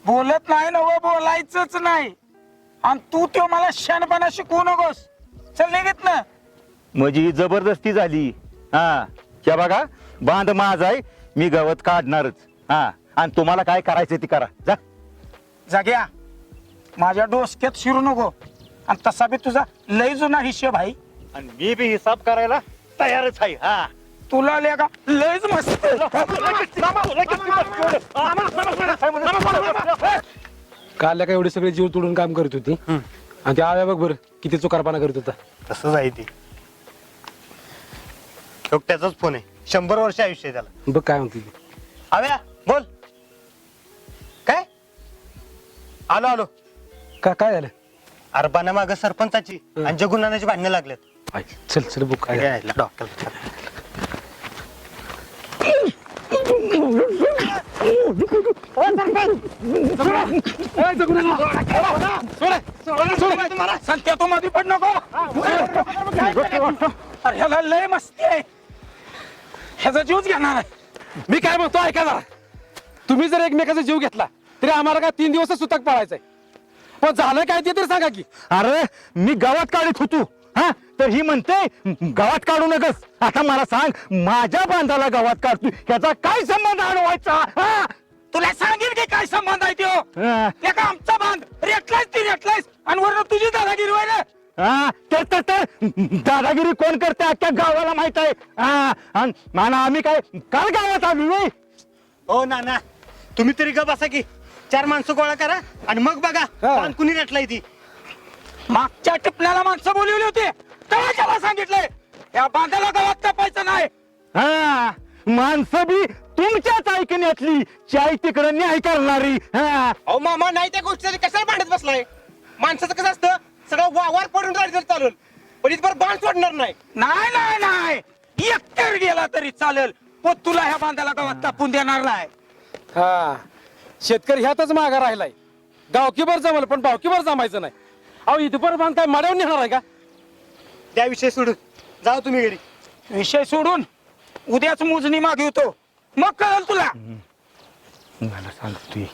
बोलत नाही ना व बोलायचंच नाही. आणि तू तो मला शहाणपणा शिकवू नकोस. चल निघत ना. म्हणजे जबरदस्ती झाली. हा त्या बघा बांध माझा आहे, मी गवत काढणारच. हा आणि तुम्हाला काय करायचं ते करा. जा जाग्या माझ्या डोसक्यात शिरू नको. आणि तसा बी तुझा लय जुना हिशोब आहे. आणि मी बी हिसाब करायला तयारच आहे. हा तुला लेका लयच मस्त. काल काय एवढे सगळे जीव तोडून काम करत होती आणि ते आव्या बघ बरं किती चुकारपणा करत होता. तसंच आहे ती. त्याचाच फोन आहे. 100 वर्ष आयुष्य आहे त्याला. बघ काय म्हणते ती. आव्या बोल. काय आलो आलो. काय झालं. अरबाना माग सरपंचाची आणि जगुनानाची भांडणं लागलेत. चल चल बघ काय झालं. डॉक्टर संत्या तू मध्ये पण नको. अरे ह्याला लय मस्ती आहे. ह्याचा जीवच घेणार आहे. मी काय म्हणतो ऐका जरा. तुम्ही जर एकमेकाचा जीव घेतला तरी आम्हाला काय 3 दिवसच सुतक पाळायचंय. पण झालं काय ते तरी सांगा की. अरे मी गावात काढत होतो. हा तर ही म्हणते गावात काढू नकस. आता मला सांग माझ्या बांधाला गावात काढतोय ह्याचा काय संबंध अडवायचा. हा तुला सांगेल की काय संबंध आहे तो. हा. ते का आमचा बांध रेटलायस ती रेटलायस आणि वरून तुझी दादागिरी व्हायला. हा तर दादागिरी कोण करते अख्ख्या गावाला माहित आहे. हा आणि आम्ही काय काल गावात आलो नाही. हो ना तुम्ही तरी ग बसा की. 4 माणसं गोळा करा आणि मग बघा बांध कुणी रेटलाय ती. मागच्या टिपण्याला माणसं बोलवली होती तेव्हा जेव्हा सांगितलंय या बांधाला गावात कापायचं नाही. हा माणसं बी तुमच्याच ऐकण्यातली चाय तिकडे न्याय करणारी. हा अहो मामा नाही त्या गोष्टीसाठी कशाला भांडत बसलाय. माणसाचं कसं असतं सगळं वावर पडून राहिलं तरी चालेल पण इथपर बांध सोडणार नाही. नाही नाही नाही एकतर गेला तरी चालेल पण तुला ह्या बांधाला गावात कापून देणार नाही. हा शेतकरी ह्यातच मागा राहिलाय. गावकीभर जमल पण भावकीभर जमायचं नाही. अहो इथपर बांध काय मड्यावर नेणार आहे का. त्या विषय सोडून जाऊ तुम्ही घरी. विषय सोडून उद्याच मोजणी मागवतो मग कळेल तुला. मला सांगतोय